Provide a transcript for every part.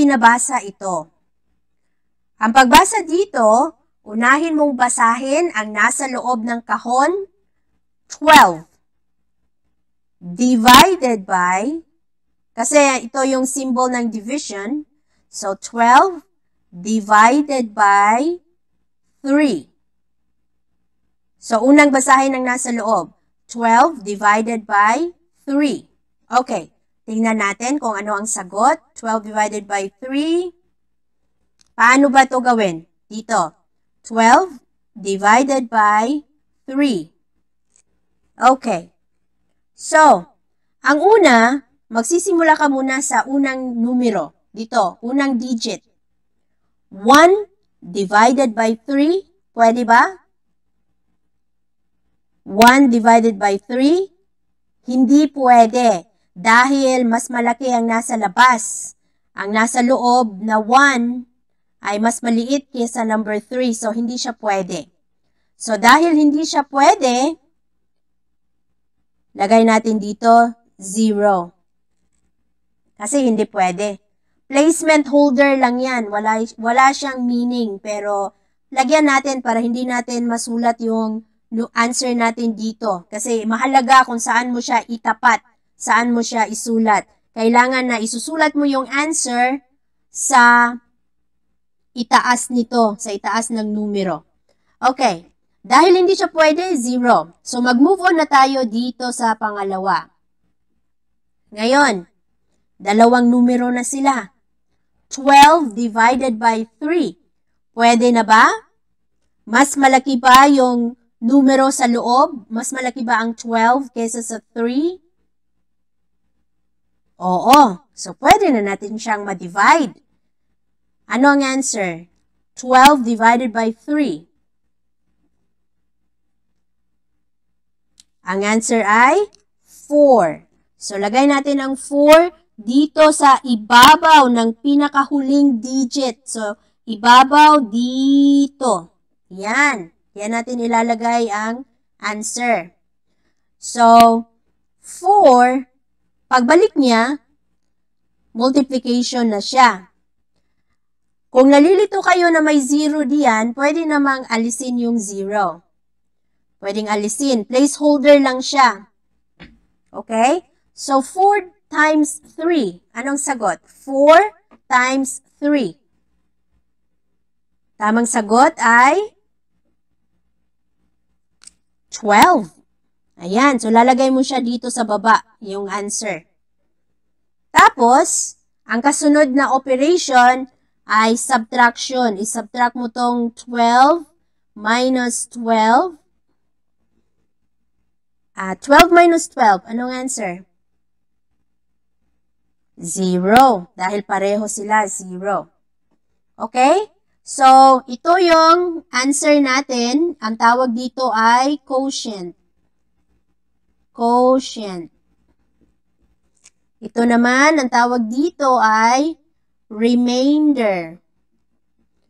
binabasa ito. Ang pagbasa dito, unahin mong basahin ang nasa loob ng kahon, 12. Divided by, kasi ito yung symbol ng division, so 12 divided by 3. So, unang basahin ang nasa loob, 12 divided by 3. Okay, tingnan natin kung ano ang sagot. 12 divided by 3. Paano ba ito gawin? Dito, 12 divided by 3. Okay. So, ang una, magsisimula ka muna sa unang numero. Dito, unang digit. 1 divided by 3. Pwede ba? 1 divided by 3? Hindi pwede. Dahil mas malaki ang nasa labas. Ang nasa loob na 1 ay mas maliit kaysa number 3. So, hindi siya pwede. So, dahil hindi siya pwede, lagay natin dito 0. Kasi hindi pwede. Placement holder lang yan. Wala siyang meaning. Pero lagyan natin para hindi natin masulat yung answer natin dito. Kasi mahalaga kung saan mo siya itapat. Saan mo siya isulat. Kailangan na isusulat mo yung answer sa itaas nito. Sa itaas ng numero. Okay. Dahil hindi siya pwede, 0. So, mag-move on na tayo dito sa pangalawa. Ngayon, dalawang numero na sila. 12 divided by 3. Pwede na ba? Mas malaki ba yung numero sa loob? Mas malaki ba ang 12 kaysa sa 3? Oo. So, pwede na natin siyang ma-divide. Ano ang answer? 12 divided by 3. Ang answer ay 4. So, lagay natin ang 4 dito sa ibabaw ng pinakahuling digit. So, ibabaw dito. Yan. Yan natin ilalagay ang answer. So, 4, pagbalik niya, multiplication na siya. Kung nalilito kayo na may 0 diyan, pwede namang alisin yung 0. Pwedeng alisin. Placeholder lang siya. Okay? So, 4 times 3. Anong sagot? 4 times 3. Tamang sagot ay 12. Ayan. So, lalagay mo siya dito sa baba, yung answer. Tapos, ang kasunod na operation ay subtraction. I-subtract mo tong 12 minus 12. 12 minus 12. Anong answer? 0. Dahil pareho sila, 0. Okay? So, ito yung answer natin. Ang tawag dito ay quotient. Quotient. Ito naman, ang tawag dito ay remainder.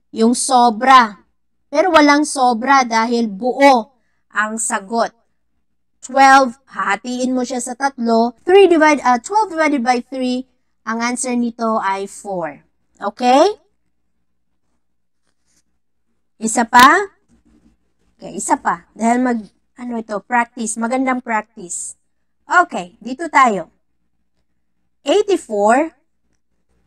Yung sobra. Pero walang sobra dahil buo ang sagot. 12, hahatiin mo siya sa 3. 12 divided by 3, ang answer nito ay 4. Okay? Isa pa? Okay, isa pa. Dahil practice. Magandang practice. Okay, dito tayo. 84.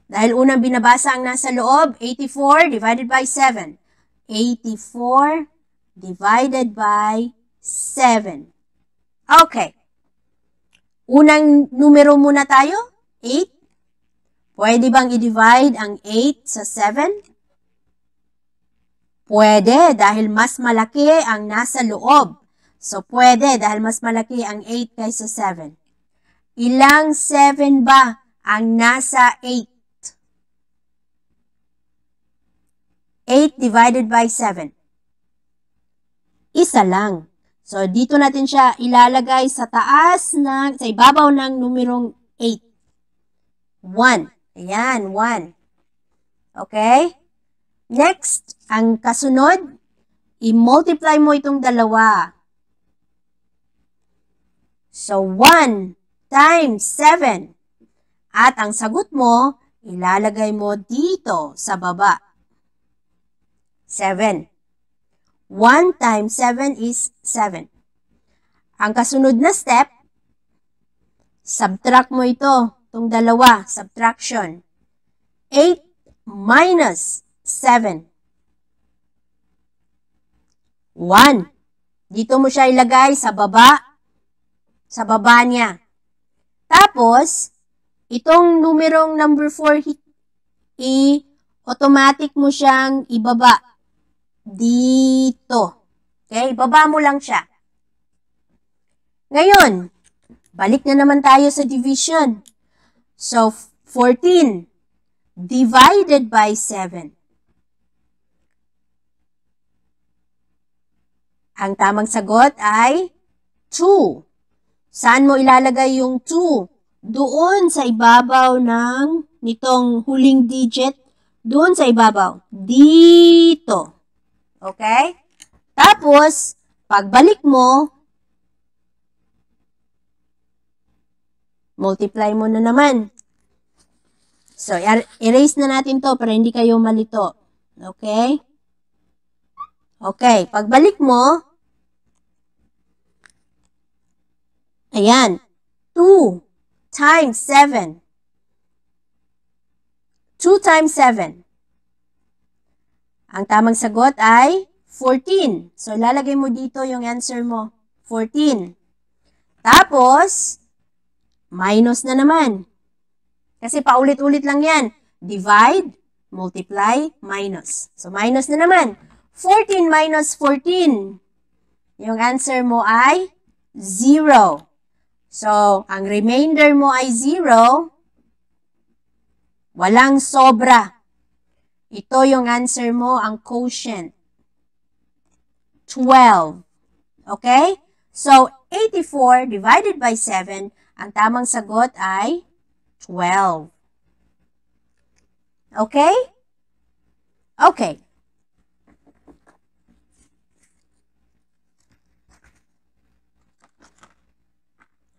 Dahil unang binabasa ang nasa loob, 84 divided by 7. 84 divided by 7. Okay. Unang numero muna tayo, 8. Pwede bang i-divide ang 8 sa 7? Pwede, dahil mas malaki ang nasa loob. So, pwede, dahil mas malaki ang 8 kaysa 7. Ilang 7 ba ang nasa 8? 8 divided by 7. Isa lang. So, dito natin siya ilalagay sa ibabaw ng numerong 8. 1. Ayan, 1. Okay? Next, ang kasunod, i-multiply mo itong dalawa. So, 1 times 7. At ang sagot mo, ilalagay mo dito sa baba. 7. 1 times 7 is 7. Ang kasunod na step, subtract mo ito, itong dalawa, subtraction. 8 minus 7. 1. Dito mo siya ilagay sa baba niya. Tapos, itong numerong number 4, automatic mo siyang ibaba dito. Okay? Ibaba mo lang siya. Ngayon, balik na naman tayo sa division. So, 14 divided by 7. Ang tamang sagot ay 2. Saan mo ilalagay yung 2? Doon sa ibabaw nitong huling digit. Doon sa ibabaw. Dito. Okay? Tapos, pagbalik mo, multiply mo na naman. So, erase na natin to para hindi kayo malito. Okay? Okay, pagbalik mo, ayan, 2 times 7. 2 times 7. Ang tamang sagot ay 14. So, lalagay mo dito yung answer mo. 14. Tapos, minus na naman. Kasi paulit-ulit lang yan. Divide, multiply, minus. So, minus na naman. 14 minus 14. Yung answer mo ay 0. So, ang remainder mo ay 0. Walang sobra. Ito yung answer mo, ang quotient. 12. Okay? So, 84 divided by 7, ang tamang sagot ay 12. Okay? Okay.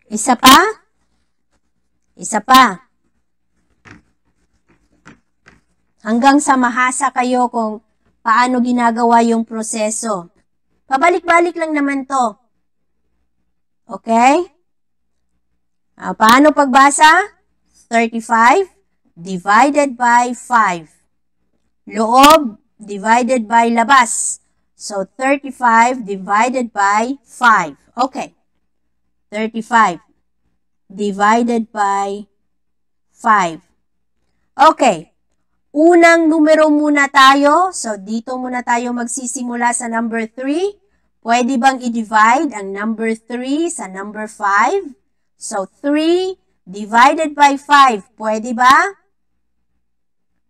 Isa pa? Isa pa. Hanggang sa mahasa kayo kung paano ginagawa yung proseso. Pabalik-balik lang naman to. Okay? Paano pagbasa? 35 divided by 5. Loob divided by labas. So, 35 divided by 5. Okay. 35 divided by 5. Okay. Unang numero muna tayo. So, dito muna tayo magsisimula sa number 3. Pwede bang i-divide ang number 3 sa number 5? So, 3 divided by 5. Pwede ba?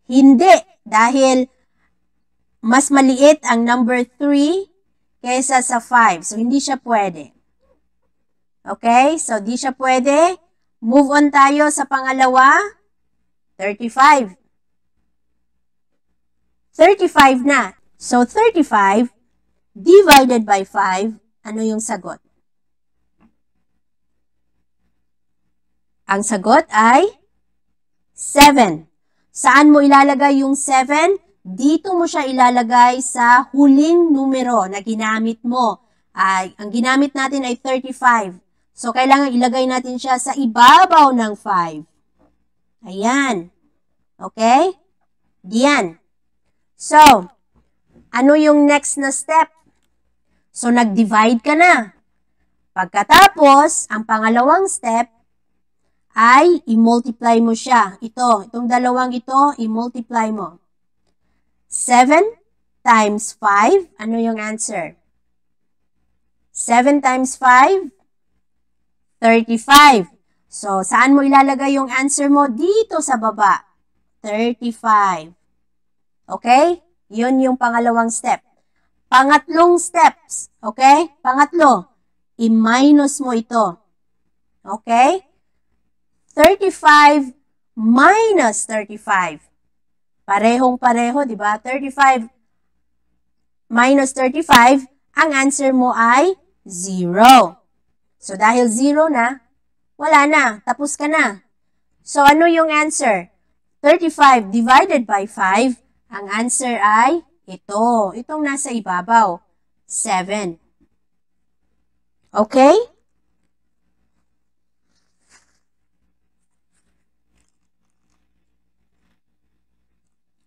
Hindi. Dahil mas maliit ang number 3 kaysa sa 5. So, hindi siya pwede. Okay? So, di siya pwede. Move on tayo sa pangalawa. 35. 35 na. So, 35 divided by 5, ano yung sagot? Ang sagot ay 7. Saan mo ilalagay yung 7? Dito mo siya ilalagay sa huling numero na ginamit mo. Ang ginamit natin ay 35. So, kailangan ilagay natin siya sa ibabaw ng 5. Ayan. Okay? Diyan. So, ano yung next na step? So, nag-divide ka na. Pagkatapos, ang pangalawang step ay i-multiply mo siya. Itong dalawang ito, i-multiply mo. 7 times 5, ano yung answer? 7 times 5, 35. So, saan mo ilalagay yung answer mo? Dito sa baba. 35. Okay? Yun yung pangalawang step. Pangatlong steps. Okay? Pangatlo, i-minus mo ito. Okay? 35 minus 35. Parehong-pareho, di ba? 35 minus 35, ang answer mo ay 0. So, dahil 0 na, wala na. Tapos ka na. So, ano yung answer? 35 divided by 5, ang answer ay ito. Itong nasa ibabaw, 7. Okay?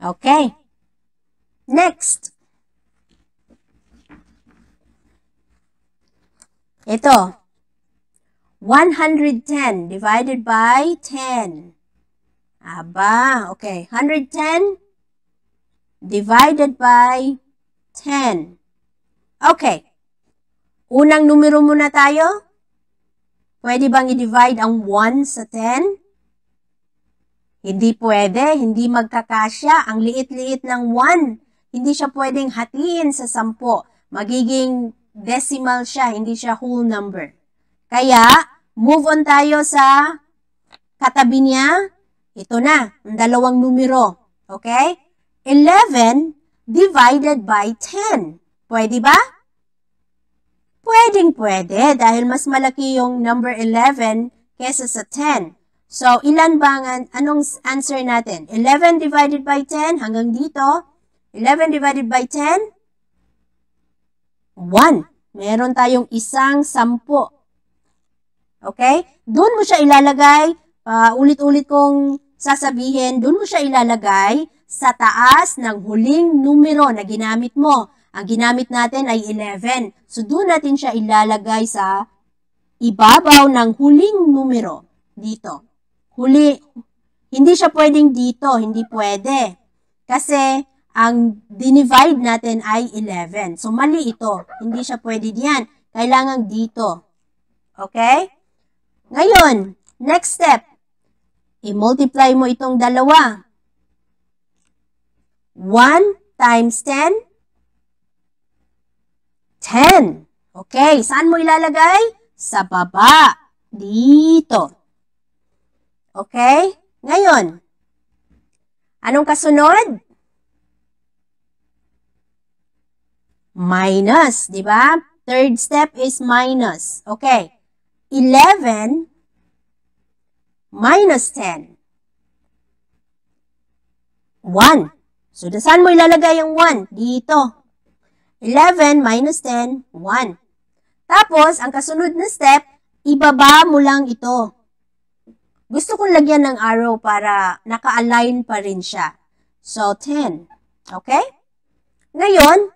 Okay. Next. Ito. 110 divided by 10. Aba, okay. 110 divided by 10. Okay. Unang numero muna tayo. Pwede bang i-divide ang 1 sa 10? Hindi pwede. Hindi magkakasya. Ang liit-liit ng 1. Hindi siya pwedeng hatiin sa 10. Magiging decimal siya. Hindi siya whole number. Kaya, move on tayo sa katabi niya. Ito na, ang dalawang numero. Okay? 11 divided by 10. Pwede ba? Pwedeng-pwede dahil mas malaki yung number 11 kesa sa 10. So, ilan ba anong answer natin? 11 divided by 10 hanggang dito. 11 divided by 10? 1. Meron tayong isang 10. Okay? Doon mo siya ilalagay. Ulit-ulit kong sasabihin, doon mo siya ilalagay sa taas ng huling numero na ginamit mo. Ang ginamit natin ay 11. So, doon natin siya ilalagay sa ibabaw ng huling numero. Dito. Hindi siya pwedeng dito. Hindi pwede. Kasi, ang dinivide natin ay 11. So, mali ito. Hindi siya pwede diyan. Kailangan dito. Okay? Ngayon, next step. I-multiply mo itong dalawa. 1 times 10? 10. Okay, saan mo ilalagay? Sa baba. Dito. Okay? Ngayon, anong kasunod? Minus, di ba? Third step is minus. Okay. 11 minus 10. 1. So, saan mo ilalagay yung 1? Dito. 11 minus 10, 1. Tapos, ang kasunod na step, ibaba mo lang ito. Gusto kong lagyan ng arrow para naka-align pa rin siya. So, 10. Okay? Ngayon,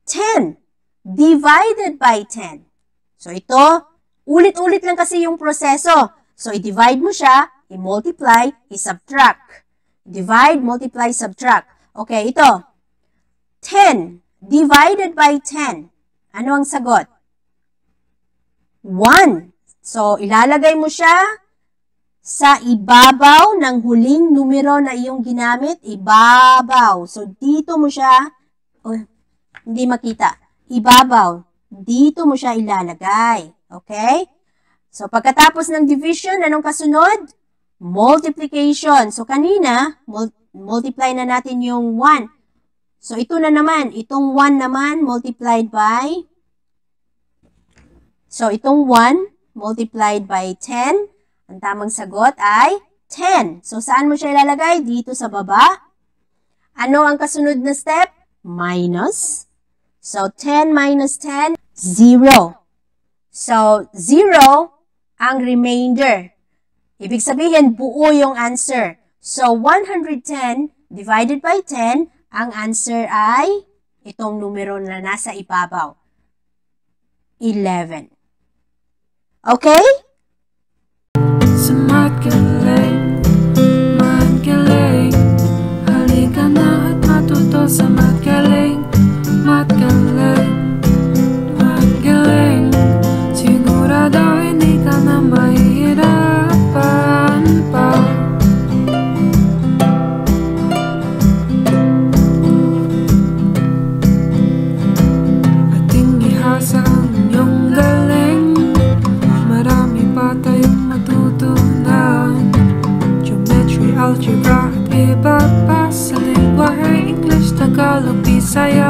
10 divided by 10. So, ito, ulit-ulit lang kasi yung proseso. So, i-divide mo siya, i-multiply, i-subtract. Divide, multiply, subtract. Okay, ito. 10 divided by 10. Ano ang sagot? 1. So, ilalagay mo siya sa ibabaw ng huling numero na iyong ginamit. Ibabaw. So, dito mo siya, hindi makita. Ibabaw. Dito mo siya ilalagay. Okay? So, pagkatapos ng division, anong kasunod? Multiplication. So, kanina, multiply na natin yung 1. So, ito na naman. Itong 1 naman, multiplied by, so, itong 1, multiplied by 10. Ang tamang sagot ay 10. So, saan mo siya ilalagay? Dito sa baba. Ano ang kasunod na step? Minus. So, 10 minus 10, 0. So, 0 ang remainder. Ibig sabihin, buo yung answer. So, 110 divided by 10, ang answer ay itong numero na nasa ibabaw. 11. Okay? Magaling, magaling. Halika na at matuto sa magaling, magaling, magaling. Sigurado hindi ka na mahihirapan pa. Ating ihasa ang iyong galing. Marami pa tayong matutunan. Geometry, algebra at iba pa sa lingwahe English, Tagalog, Bisaya